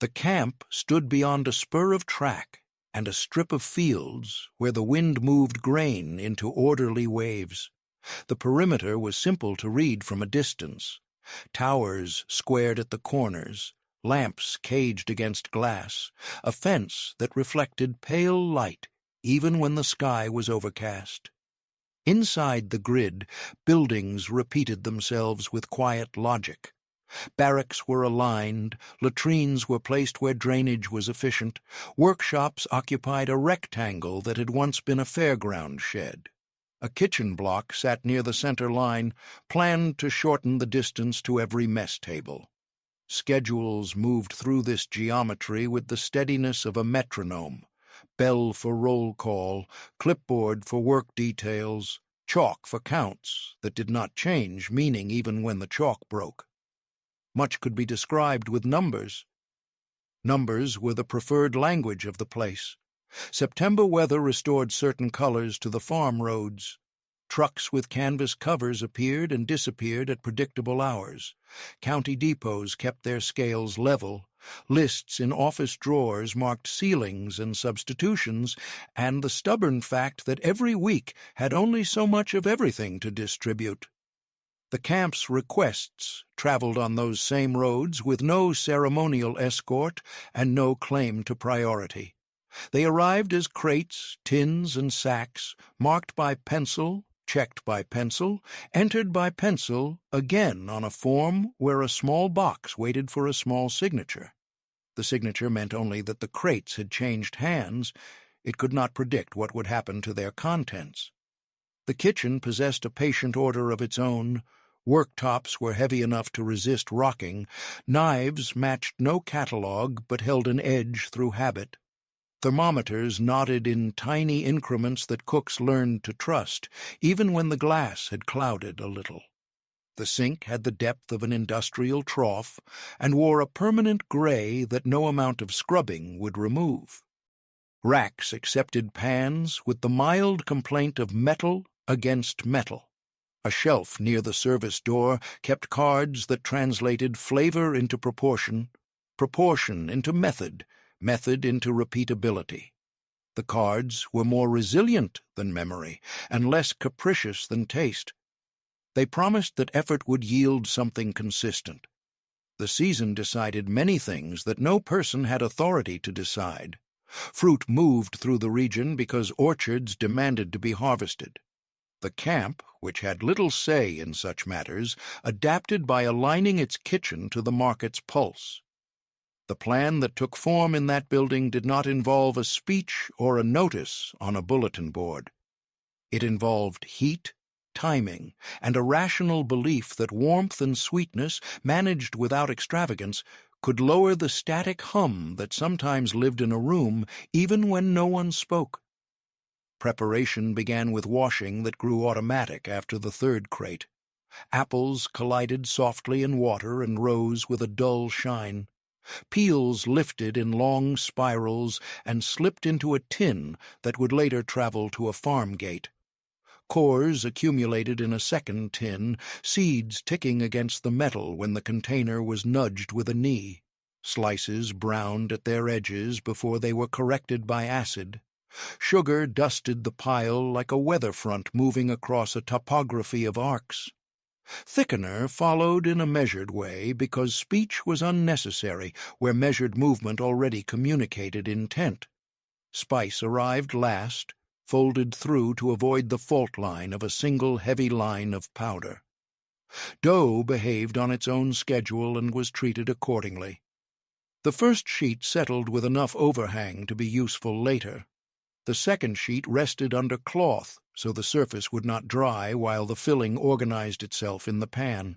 The camp stood beyond a spur of track and a strip of fields where the wind moved grain into orderly waves. The perimeter was simple to read from a distance. Towers squared at the corners, lamps caged against glass, a fence that reflected pale light even when the sky was overcast. Inside the grid, buildings repeated themselves with quiet logic. Barracks were aligned, latrines were placed where drainage was efficient, workshops occupied a rectangle that had once been a fairground shed. A kitchen block sat near the center line, planned to shorten the distance to every mess table. Schedules moved through this geometry with the steadiness of a metronome. Bell for roll call, clipboard for work details, chalk for counts that did not change meaning even when the chalk broke. Much could be described with numbers. Numbers were the preferred language of the place. September weather restored certain colors to the farm roads. Trucks with canvas covers appeared and disappeared at predictable hours. County depots kept their scales level. Lists in office drawers marked ceilings and substitutions, and the stubborn fact that every week had only so much of everything to distribute. The camp's requests traveled on those same roads with no ceremonial escort and no claim to priority. They arrived as crates, tins, and sacks, marked by pencil, checked by pencil, entered by pencil, again on a form where a small box waited for a small signature. The signature meant only that the crates had changed hands. It could not predict what would happen to their contents. The kitchen possessed a patient order of its own. Worktops were heavy enough to resist rocking. Knives matched no catalog but held an edge through habit. Thermometers nodded in tiny increments that cooks learned to trust, even when the glass had clouded a little. The sink had the depth of an industrial trough and wore a permanent gray that no amount of scrubbing would remove. Racks accepted pans with the mild complaint of metal against metal. A shelf near the service door kept cards that translated flavor into proportion, proportion into method, method into repeatability. The cards were more resilient than memory and less capricious than taste. They promised that effort would yield something consistent. The season decided many things that no person had authority to decide. Fruit moved through the region because orchards demanded to be harvested. The camp, which had little say in such matters, adapted by aligning its kitchen to the market's pulse. The plan that took form in that building did not involve a speech or a notice on a bulletin board. It involved heat, timing, and a rational belief that warmth and sweetness, managed without extravagance, could lower the static hum that sometimes lived in a room even when no one spoke. Preparation began with washing that grew automatic after the third crate. Apples collided softly in water and rose with a dull shine. Peels lifted in long spirals and slipped into a tin that would later travel to a farm gate. Cores accumulated in a second tin, seeds ticking against the metal when the container was nudged with a knee. Slices browned at their edges before they were corrected by acid. Sugar dusted the pile like a weather front moving across a topography of arcs. Thickener followed in a measured way because speech was unnecessary where measured movement already communicated intent. Spice arrived last, folded through to avoid the fault line of a single heavy line of powder. Dough behaved on its own schedule and was treated accordingly. The first sheet settled with enough overhang to be useful later. The second sheet rested under cloth so the surface would not dry while the filling organized itself in the pan.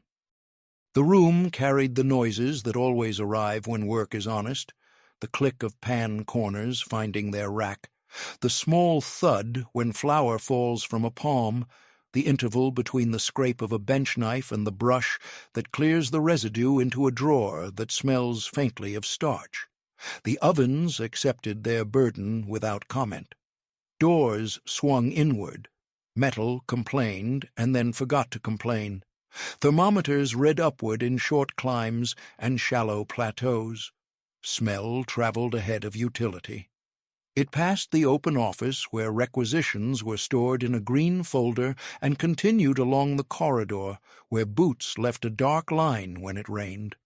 The room carried the noises that always arrive when work is honest, the click of pan corners finding their rack, the small thud when flour falls from a palm, the interval between the scrape of a bench knife and the brush that clears the residue into a drawer that smells faintly of starch. The ovens accepted their burden without comment. Doors swung inward. Metal complained and then forgot to complain. Thermometers read upward in short climbs and shallow plateaus. Smell traveled ahead of utility. It passed the open office where requisitions were stored in a green folder and continued along the corridor where boots left a dark line when it rained.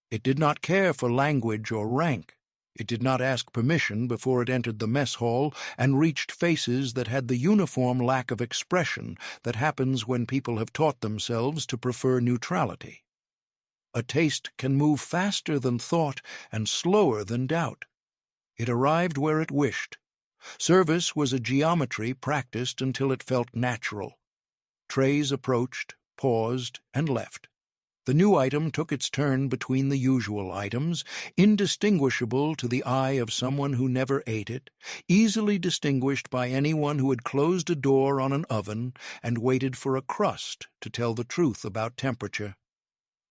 It did not care for language or rank. It did not ask permission before it entered the mess hall and reached faces that had the uniform lack of expression that happens when people have taught themselves to prefer neutrality. A taste can move faster than thought and slower than doubt. It arrived where it wished. Service was a geometry practiced until it felt natural. Trays approached, paused, and left. The new item took its turn between the usual items, indistinguishable to the eye of someone who never ate it, easily distinguished by anyone who had closed a door on an oven and waited for a crust to tell the truth about temperature.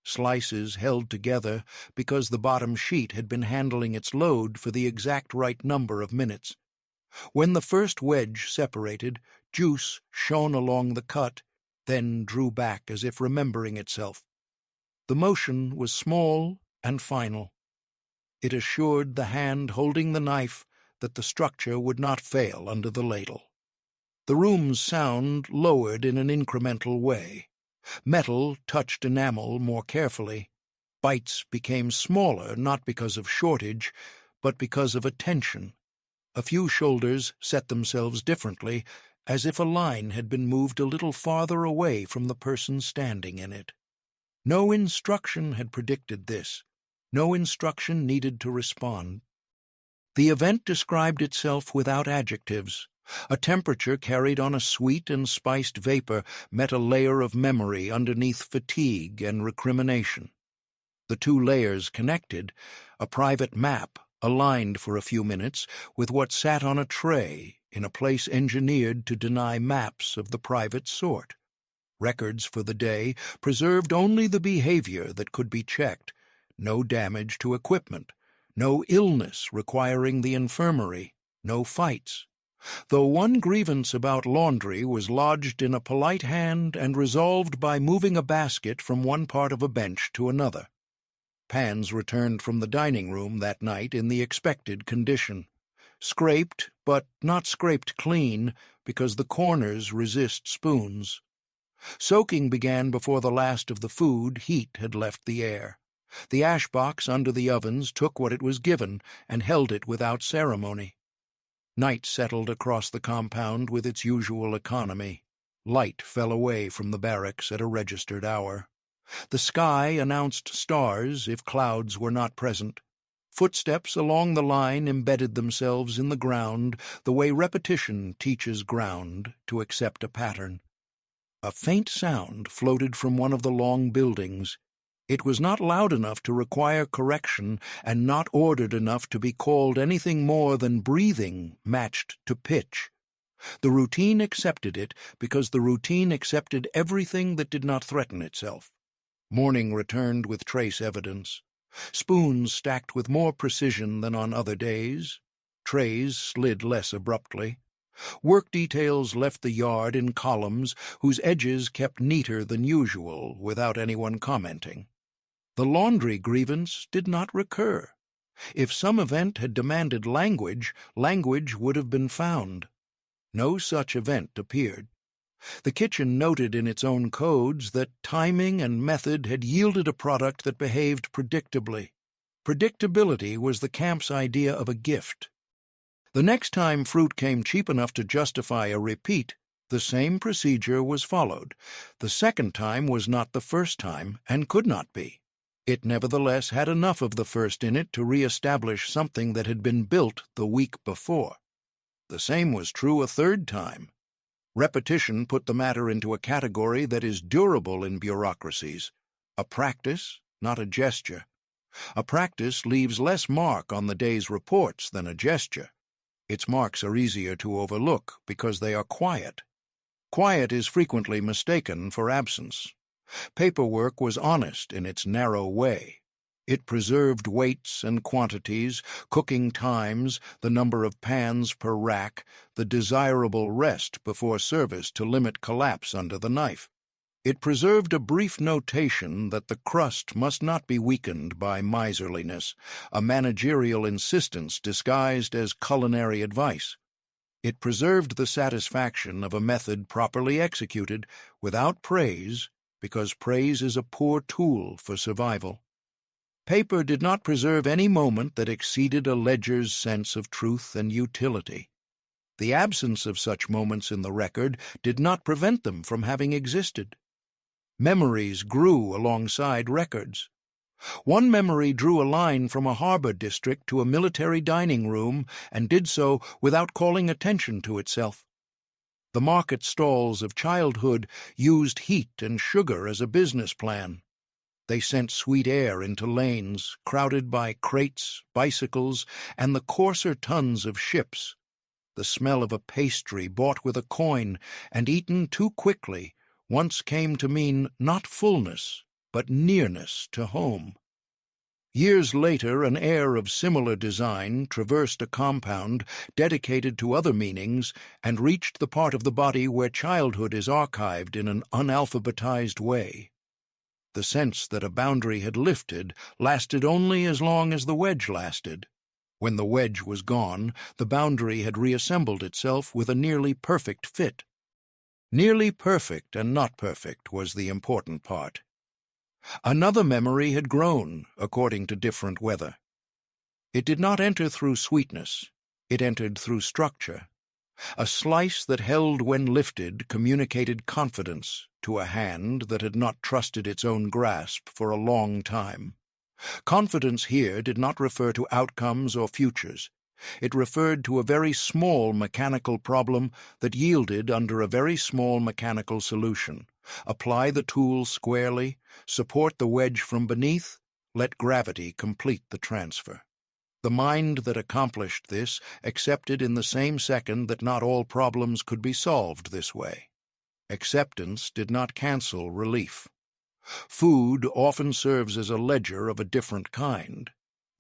Slices held together because the bottom sheet had been handling its load for the exact right number of minutes. When the first wedge separated, juice shone along the cut, then drew back as if remembering itself. The motion was small and final. It assured the hand holding the knife that the structure would not fail under the ladle. The room's sound lowered in an incremental way. Metal touched enamel more carefully. Bites became smaller not because of shortage, but because of attention. A few shoulders set themselves differently, as if a line had been moved a little farther away from the person standing in it. No instruction had predicted this. No instruction needed to respond. The event described itself without adjectives. A temperature carried on a sweet and spiced vapor met a layer of memory underneath fatigue and recrimination. The two layers connected, a private map aligned for a few minutes with what sat on a tray in a place engineered to deny maps of the private sort. Records for the day preserved only the behavior that could be checked, no damage to equipment, no illness requiring the infirmary, no fights. Though one grievance about laundry was lodged in a polite hand and resolved by moving a basket from one part of a bench to another. Pans returned from the dining room that night in the expected condition. Scraped, but not scraped clean, because the corners resist spoons. Soaking began before the last of the food heat had left the air. The ash box under the ovens took what it was given and held it without ceremony. Night settled across the compound with its usual economy. Light fell away from the barracks at a registered hour. The sky announced stars if clouds were not present. Footsteps along the line embedded themselves in the ground the way repetition teaches ground to accept a pattern. A faint sound floated from one of the long buildings. It was not loud enough to require correction and not ordered enough to be called anything more than breathing matched to pitch. The routine accepted it because the routine accepted everything that did not threaten itself. Morning returned with trace evidence. Spoons stacked with more precision than on other days. Trays slid less abruptly. Work details left the yard in columns whose edges kept neater than usual without anyone commenting. The laundry grievance did not recur. If some event had demanded language, language would have been found. No such event appeared. The kitchen noted in its own codes that timing and method had yielded a product that behaved predictably. Predictability was the camp's idea of a gift. The next time fruit came cheap enough to justify a repeat, the same procedure was followed. The second time was not the first time and could not be. It nevertheless had enough of the first in it to re-establish something that had been built the week before. The same was true a third time. Repetition put the matter into a category that is durable in bureaucracies. A practice, not a gesture. A practice leaves less mark on the day's reports than a gesture. Its marks are easier to overlook because they are quiet. Quiet is frequently mistaken for absence. Paperwork was honest in its narrow way. It preserved weights and quantities, cooking times, the number of pans per rack, the desirable rest before service to limit collapse under the knife. It preserved a brief notation that the crust must not be weakened by miserliness, a managerial insistence disguised as culinary advice. It preserved the satisfaction of a method properly executed, without praise, because praise is a poor tool for survival. Paper did not preserve any moment that exceeded a ledger's sense of truth and utility. The absence of such moments in the record did not prevent them from having existed. Memories grew alongside records. One memory drew a line from a harbor district to a military dining room and did so without calling attention to itself. The market stalls of childhood used heat and sugar as a business plan. They sent sweet air into lanes crowded by crates, bicycles, and the coarser tons of ships. The smell of a pastry bought with a coin and eaten too quickly once came to mean not fullness, but nearness to home. Years later, an air of similar design traversed a compound dedicated to other meanings and reached the part of the body where childhood is archived in an unalphabetized way. The sense that a boundary had lifted lasted only as long as the wedge lasted. When the wedge was gone, the boundary had reassembled itself with a nearly perfect fit. Nearly perfect and not perfect was the important part. Another memory had grown, according to different weather. It did not enter through sweetness, it entered through structure. A slice that held when lifted communicated confidence to a hand that had not trusted its own grasp for a long time. Confidence here did not refer to outcomes or futures. It referred to a very small mechanical problem that yielded under a very small mechanical solution. Apply the tool squarely, support the wedge from beneath, let gravity complete the transfer. The mind that accomplished this accepted in the same second that not all problems could be solved this way. Acceptance did not cancel relief. Food often serves as a ledger of a different kind.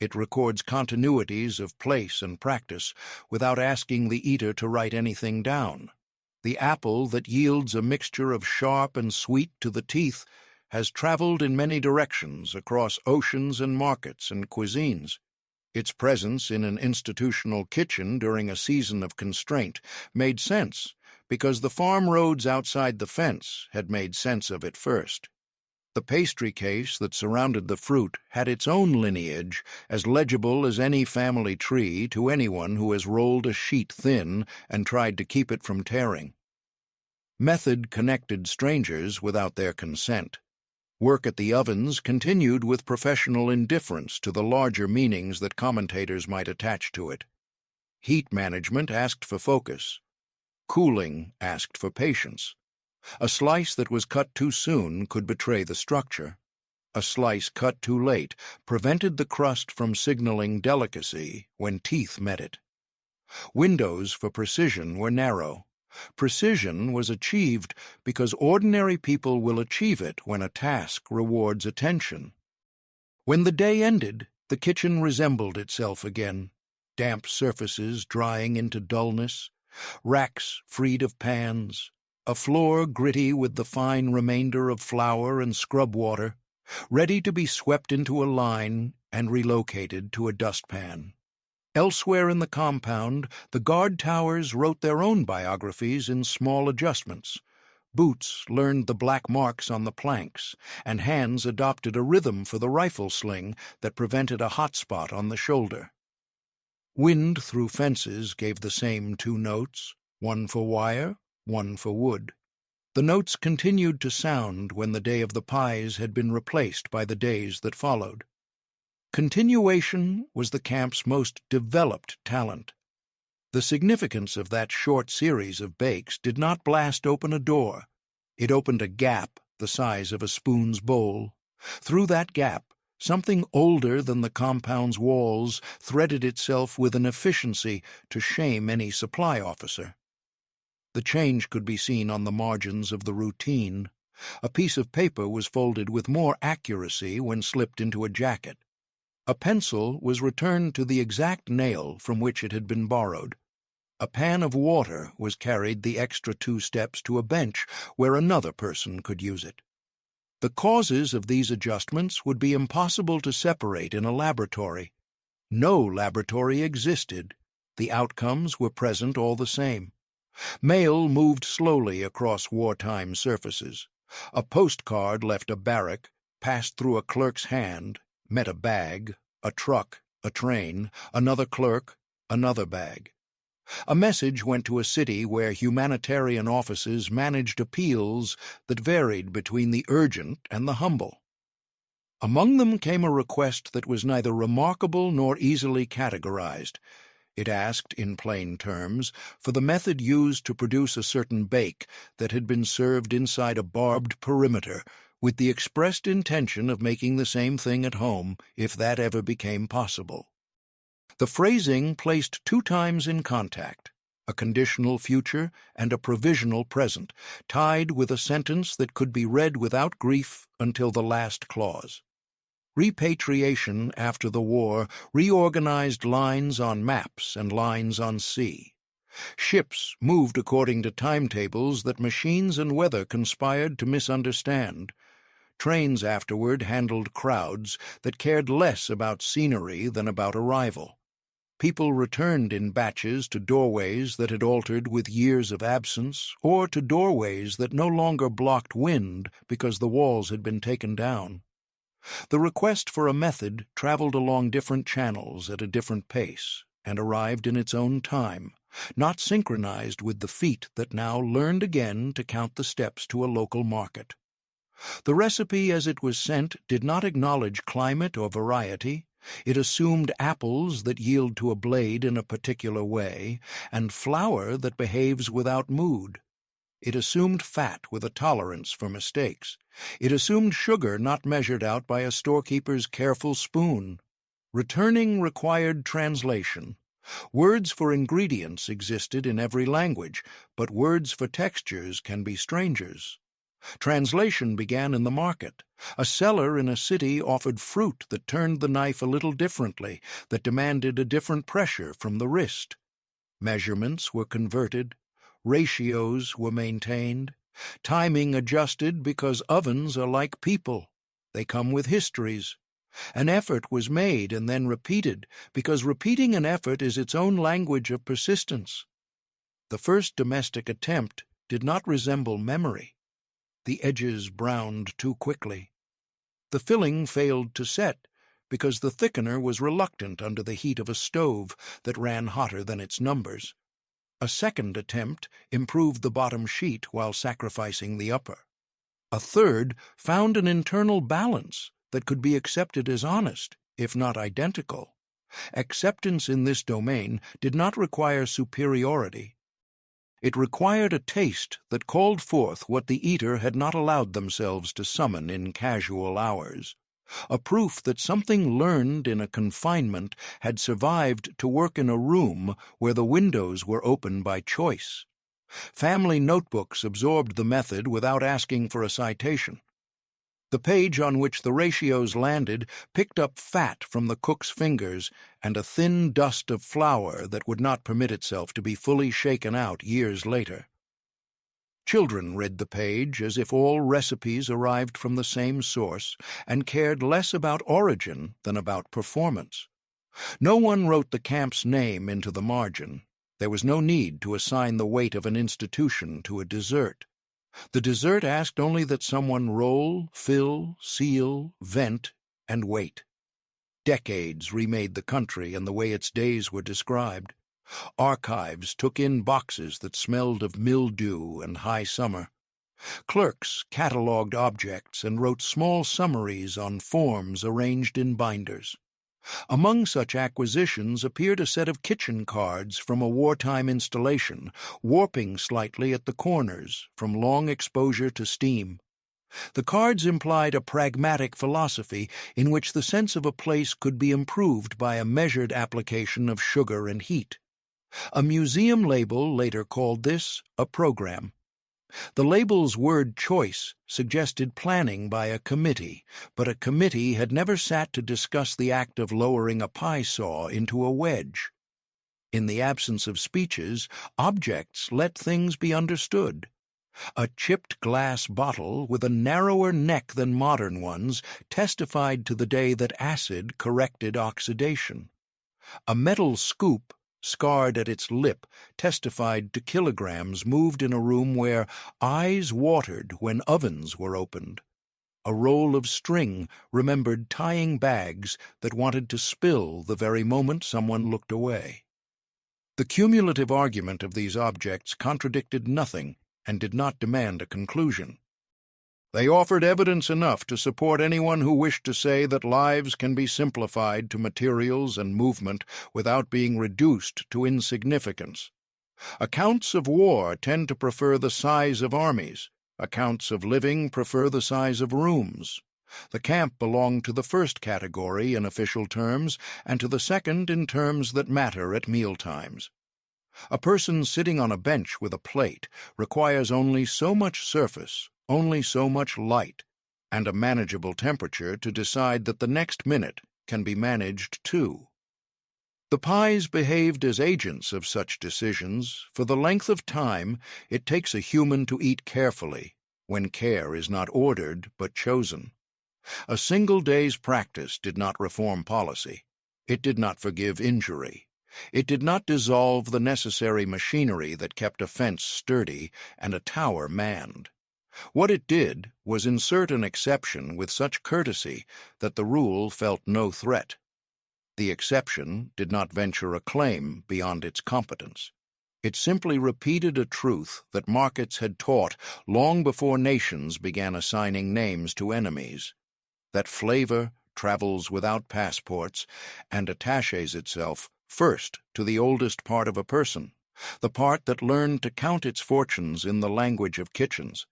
It records continuities of place and practice without asking the eater to write anything down. The apple that yields a mixture of sharp and sweet to the teeth has traveled in many directions across oceans and markets and cuisines. Its presence in an institutional kitchen during a season of constraint made sense because the farm roads outside the fence had made sense of it first. The pastry case that surrounded the fruit had its own lineage, as legible as any family tree to anyone who has rolled a sheet thin and tried to keep it from tearing. Method connected strangers without their consent. Work at the ovens continued with professional indifference to the larger meanings that commentators might attach to it. Heat management asked for focus. Cooling asked for patience. A slice that was cut too soon could betray the structure. A slice cut too late prevented the crust from signaling delicacy when teeth met it. Windows for precision were narrow. Precision was achieved because ordinary people will achieve it when a task rewards attention. When the day ended, the kitchen resembled itself again. Damp surfaces drying into dullness, racks freed of pans, a floor gritty with the fine remainder of flour and scrub water, ready to be swept into a line and relocated to a dustpan. Elsewhere in the compound, the guard towers wrote their own biographies in small adjustments. Boots learned the black marks on the planks, and hands adopted a rhythm for the rifle sling that prevented a hot spot on the shoulder. Wind through fences gave the same two notes, one for wire, one for wood. The notes continued to sound when the day of the pies had been replaced by the days that followed. Continuation was the camp's most developed talent. The significance of that short series of bakes did not blast open a door. It opened a gap the size of a spoon's bowl. Through that gap, something older than the compound's walls threaded itself with an efficiency to shame any supply officer. The change could be seen on the margins of the routine. A piece of paper was folded with more accuracy when slipped into a jacket. A pencil was returned to the exact nail from which it had been borrowed. A pan of water was carried the extra 2 steps to a bench where another person could use it. The causes of these adjustments would be impossible to separate in a laboratory. No laboratory existed. The outcomes were present all the same. Mail moved slowly across wartime surfaces. A postcard left a barrack, passed through a clerk's hand, met a bag, a truck, a train, another clerk, another bag. A message went to a city where humanitarian offices managed appeals that varied between the urgent and the humble. Among them came a request that was neither remarkable nor easily categorized. It asked, in plain terms, for the method used to produce a certain bake that had been served inside a barbed perimeter, with the expressed intention of making the same thing at home, if that ever became possible. The phrasing placed 2 times in contact, a conditional future and a provisional present, tied with a sentence that could be read without grief until the last clause. Repatriation after the war reorganized lines on maps and lines on sea. Ships moved according to timetables that machines and weather conspired to misunderstand. Trains afterward handled crowds that cared less about scenery than about arrival. People returned in batches to doorways that had altered with years of absence, or to doorways that no longer blocked wind because the walls had been taken down. The request for a method traveled along different channels at a different pace and arrived in its own time, not synchronized with the feet that now learned again to count the steps to a local market. The recipe as it was sent did not acknowledge climate or variety. It assumed apples that yield to a blade in a particular way, and flour that behaves without mood. It assumed fat with a tolerance for mistakes. It assumed sugar not measured out by a storekeeper's careful spoon. Returning required translation. Words for ingredients existed in every language, but words for textures can be strangers. Translation began in the market. A seller in a city offered fruit that turned the knife a little differently, that demanded a different pressure from the wrist. Measurements were converted. Ratios were maintained. Timing adjusted because ovens are like people. They come with histories. An effort was made and then repeated because repeating an effort is its own language of persistence. The first domestic attempt did not resemble memory. The edges browned too quickly. The filling failed to set because the thickener was reluctant under the heat of a stove that ran hotter than its numbers. A second attempt improved the bottom sheet while sacrificing the upper. A third found an internal balance that could be accepted as honest, if not identical. Acceptance in this domain did not require superiority. It required a taste that called forth what the eater had not allowed themselves to summon in casual hours, a proof that something learned in a confinement had survived to work in a room where the windows were open by choice. Family notebooks absorbed the method without asking for a citation. The page on which the ratios landed picked up fat from the cook's fingers and a thin dust of flour that would not permit itself to be fully shaken out years later. Children read the page as if all recipes arrived from the same source and cared less about origin than about performance. No one wrote the camp's name into the margin. There was no need to assign the weight of an institution to a dessert. The dessert asked only that someone roll, fill, seal, vent, and wait. Decades remade the country and the way its days were described. Archives took in boxes that smelled of mildew and high summer. Clerks catalogued objects and wrote small summaries on forms arranged in binders. Among such acquisitions appeared a set of kitchen cards from a wartime installation, warping slightly at the corners from long exposure to steam. The cards implied a pragmatic philosophy in which the sense of a place could be improved by a measured application of sugar and heat. A museum label later called this a program. The label's word choice suggested planning by a committee, but a committee had never sat to discuss the act of lowering a pie saw into a wedge. In the absence of speeches, objects let things be understood. A chipped glass bottle with a narrower neck than modern ones testified to the day that acid corrected oxidation. A metal scoop, scarred at its lip, testified to kilograms moved in a room where eyes watered when ovens were opened. A roll of string remembered tying bags that wanted to spill the very moment someone looked away. The cumulative argument of these objects contradicted nothing and did not demand a conclusion. They offered evidence enough to support anyone who wished to say that lives can be simplified to materials and movement without being reduced to insignificance. Accounts of war tend to prefer the size of armies. Accounts of living prefer the size of rooms. The camp belonged to the first category in official terms and to the second in terms that matter at mealtimes. A person sitting on a bench with a plate requires only so much surface, only so much light, and a manageable temperature to decide that the next minute can be managed too. The pies behaved as agents of such decisions. For the length of time it takes a human to eat carefully, when care is not ordered but chosen. A single day's practice did not reform policy. It did not forgive injury. It did not dissolve the necessary machinery that kept a fence sturdy and a tower manned. What it did was insert an exception with such courtesy that the rule felt no threat. The exception did not venture a claim beyond its competence. It simply repeated a truth that markets had taught long before nations began assigning names to enemies, that flavor travels without passports and attaches itself first to the oldest part of a person, the part that learned to count its fortunes in the language of kitchens.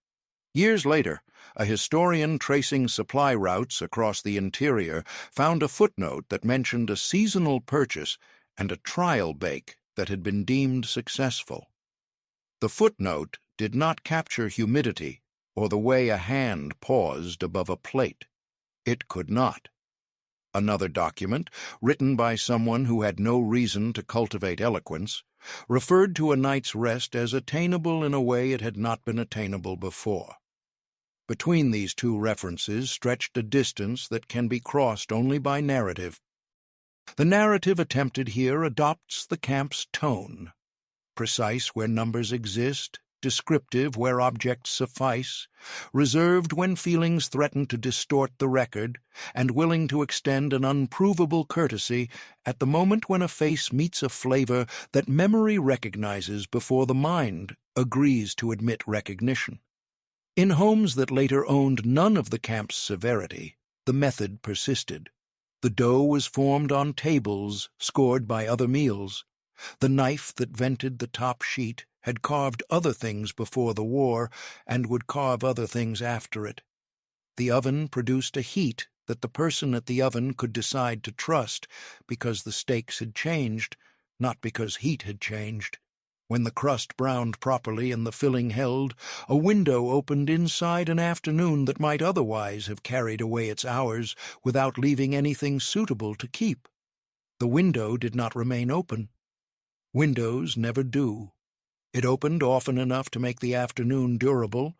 Years later, a historian tracing supply routes across the interior found a footnote that mentioned a seasonal purchase and a trial bake that had been deemed successful. The footnote did not capture humidity or the way a hand paused above a plate. It could not. Another document, written by someone who had no reason to cultivate eloquence, referred to a night's rest as attainable in a way it had not been attainable before. Between these two references stretched a distance that can be crossed only by narrative. The narrative attempted here adopts the camp's tone, precise where numbers exist, descriptive where objects suffice, reserved when feelings threaten to distort the record, and willing to extend an unprovable courtesy at the moment when a face meets a flavor that memory recognizes before the mind agrees to admit recognition. In homes that later owned none of the camp's severity, the method persisted. The dough was formed on tables scored by other meals. The knife that vented the top sheet had carved other things before the war and would carve other things after it. The oven produced a heat that the person at the oven could decide to trust because the stakes had changed, not because heat had changed. When the crust browned properly and the filling held, a window opened inside an afternoon that might otherwise have carried away its hours without leaving anything suitable to keep. The window did not remain open. Windows never do. It opened often enough to make the afternoon durable.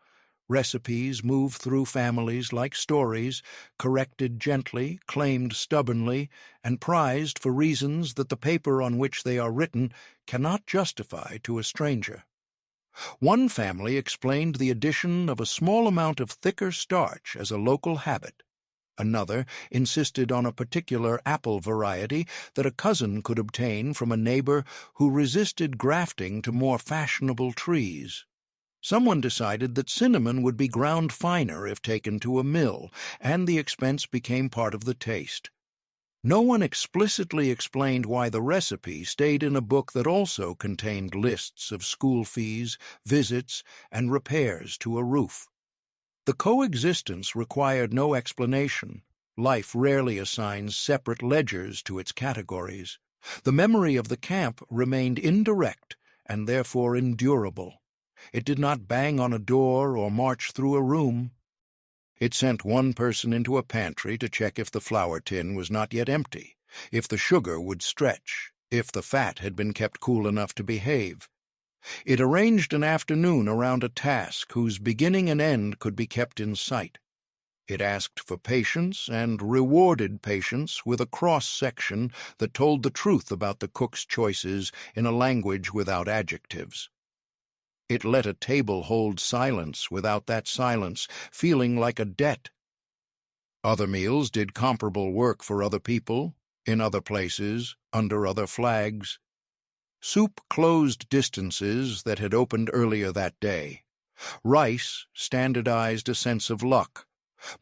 Recipes move through families like stories, corrected gently, claimed stubbornly, and prized for reasons that the paper on which they are written cannot justify to a stranger. One family explained the addition of a small amount of thicker starch as a local habit. Another insisted on a particular apple variety that a cousin could obtain from a neighbor who resisted grafting to more fashionable trees. Someone decided that cinnamon would be ground finer if taken to a mill, and the expense became part of the taste. No one explicitly explained why the recipe stayed in a book that also contained lists of school fees, visits, and repairs to a roof. The coexistence required no explanation. Life rarely assigns separate ledgers to its categories. The memory of the camp remained indirect and therefore endurable. It did not bang on a door or march through a room. It sent one person into a pantry to check if the flour tin was not yet empty, if the sugar would stretch, if the fat had been kept cool enough to behave. It arranged an afternoon around a task whose beginning and end could be kept in sight. It asked for patience and rewarded patience with a cross-section that told the truth about the cook's choices in a language without adjectives. It let a table hold silence without that silence feeling like a debt. Other meals did comparable work for other people, in other places, under other flags. Soup closed distances that had opened earlier that day. Rice standardized a sense of luck.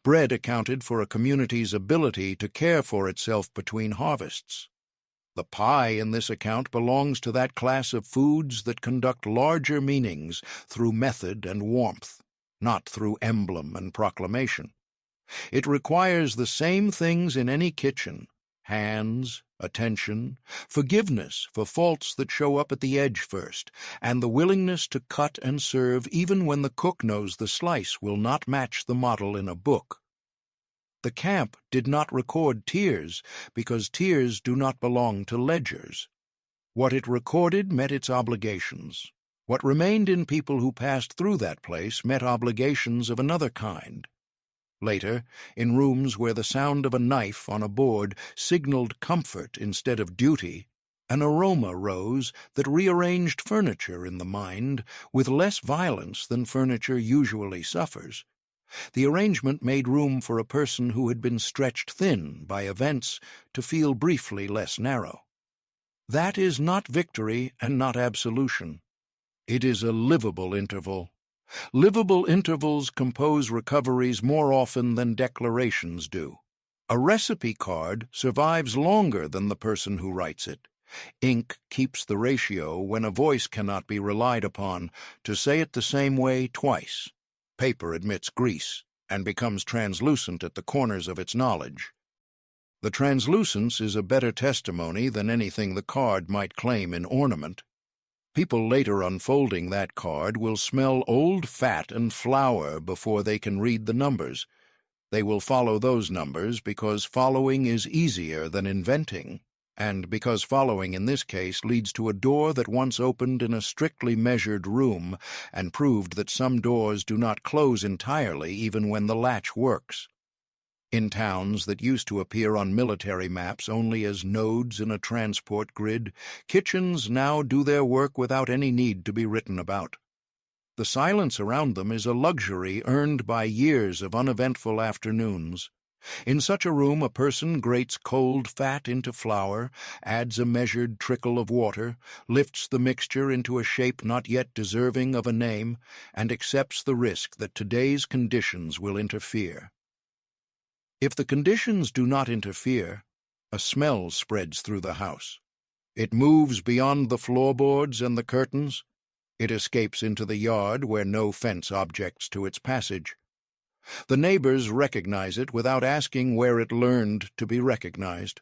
Bread accounted for a community's ability to care for itself between harvests. The pie in this account belongs to that class of foods that conduct larger meanings through method and warmth, not through emblem and proclamation. It requires the same things in any kitchen: hands, attention, forgiveness for faults that show up at the edge first, and the willingness to cut and serve even when the cook knows the slice will not match the model in a book. The camp did not record tears because tears do not belong to ledgers. What it recorded met its obligations. What remained in people who passed through that place met obligations of another kind. Later, in rooms where the sound of a knife on a board signaled comfort instead of duty, an aroma rose that rearranged furniture in the mind with less violence than furniture usually suffers. The arrangement made room for a person who had been stretched thin by events to feel briefly less narrow. That is not victory and not absolution. It is a livable interval. Livable intervals compose recoveries more often than declarations do. A recipe card survives longer than the person who writes it. Ink keeps the ratio when a voice cannot be relied upon to say it the same way twice. Paper admits grease and becomes translucent at the corners of its knowledge. The translucence is a better testimony than anything the card might claim in ornament. People later unfolding that card will smell old fat and flour before they can read the numbers. They will follow those numbers because following is easier than inventing, and because following in this case leads to a door that once opened in a strictly measured room and proved that some doors do not close entirely even when the latch works. In towns that used to appear on military maps only as nodes in a transport grid, kitchens now do their work without any need to be written about. The silence around them is a luxury earned by years of uneventful afternoons. In such a room a person grates cold fat into flour, adds a measured trickle of water, lifts the mixture into a shape not yet deserving of a name, and accepts the risk that today's conditions will interfere. If the conditions do not interfere, a smell spreads through the house. It moves beyond the floorboards and the curtains. It escapes into the yard where no fence objects to its passage. The neighbors recognize it without asking where it learned to be recognized.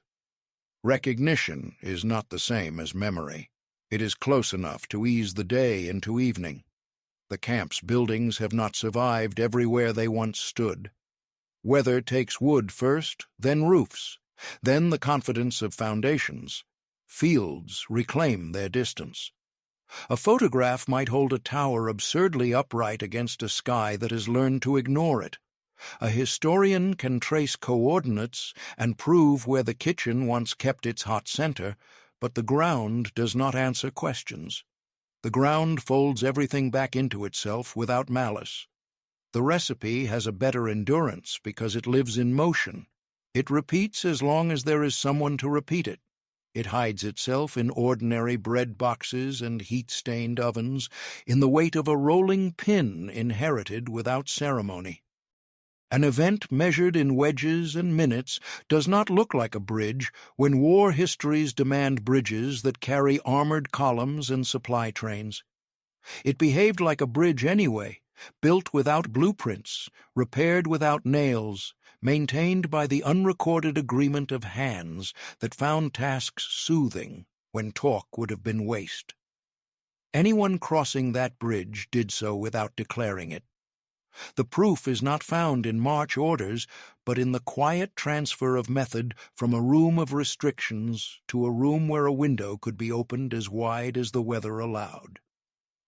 Recognition is not the same as memory. It is close enough to ease the day into evening. The camp's buildings have not survived everywhere they once stood. Weather takes wood first, then roofs, then the confidence of foundations. Fields reclaim their distance. A photograph might hold a tower absurdly upright against a sky that has learned to ignore it. A historian can trace coordinates and prove where the kitchen once kept its hot center, but the ground does not answer questions. The ground folds everything back into itself without malice. The recipe has a better endurance because it lives in motion. It repeats as long as there is someone to repeat it. It hides itself in ordinary bread boxes and heat-stained ovens, in the weight of a rolling pin inherited without ceremony. An event measured in wedges and minutes does not look like a bridge when war histories demand bridges that carry armored columns and supply trains. It behaved like a bridge anyway, built without blueprints, repaired without nails, maintained by the unrecorded agreement of hands that found tasks soothing when talk would have been waste. Anyone crossing that bridge did so without declaring it. The proof is not found in march orders, but in the quiet transfer of method from a room of restrictions to a room where a window could be opened as wide as the weather allowed.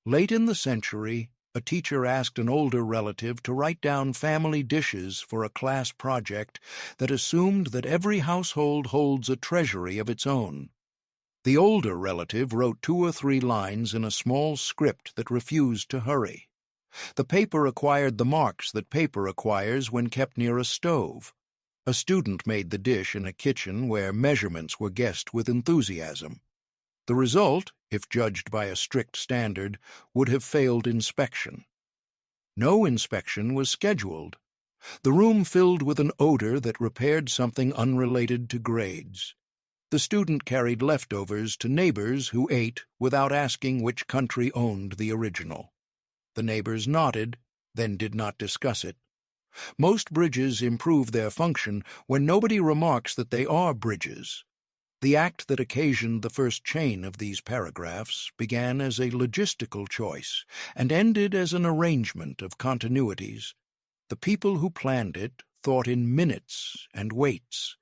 Late in the century, a teacher asked an older relative to write down family dishes for a class project that assumed that every household holds a treasury of its own. The older relative wrote 2 or 3 lines in a small script that refused to hurry. The paper acquired the marks that paper acquires when kept near a stove. A student made the dish in a kitchen where measurements were guessed with enthusiasm. The result, if judged by a strict standard, would have failed inspection. No inspection was scheduled. The room filled with an odor that repaired something unrelated to grades. The student carried leftovers to neighbors who ate without asking which country owned the original. The neighbors nodded, then did not discuss it. Most bridges improve their function when nobody remarks that they are bridges. The act that occasioned the first chain of these paragraphs began as a logistical choice and ended as an arrangement of continuities. The people who planned it thought in minutes and weights.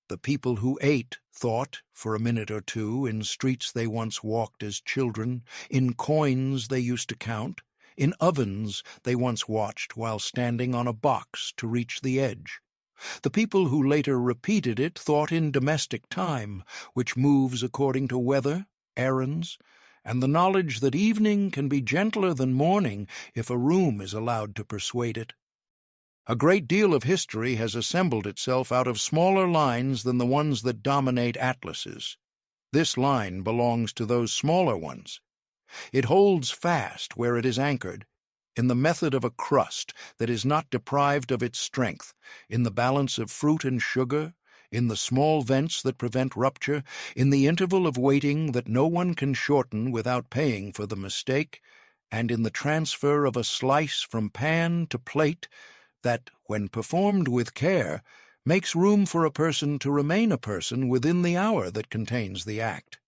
The people who ate thought, for a minute or two, in streets they once walked as children, in coins they used to count, in ovens they once watched while standing on a box to reach the edge. The people who later repeated it thought in domestic time, which moves according to weather, errands, and the knowledge that evening can be gentler than morning if a room is allowed to persuade it. A great deal of history has assembled itself out of smaller lines than the ones that dominate atlases. This line belongs to those smaller ones. It holds fast where it is anchored, in the method of a crust that is not deprived of its strength, in the balance of fruit and sugar, in the small vents that prevent rupture, in the interval of waiting that no one can shorten without paying for the mistake, and in the transfer of a slice from pan to plate that, when performed with care, makes room for a person to remain a person within the hour that contains the act.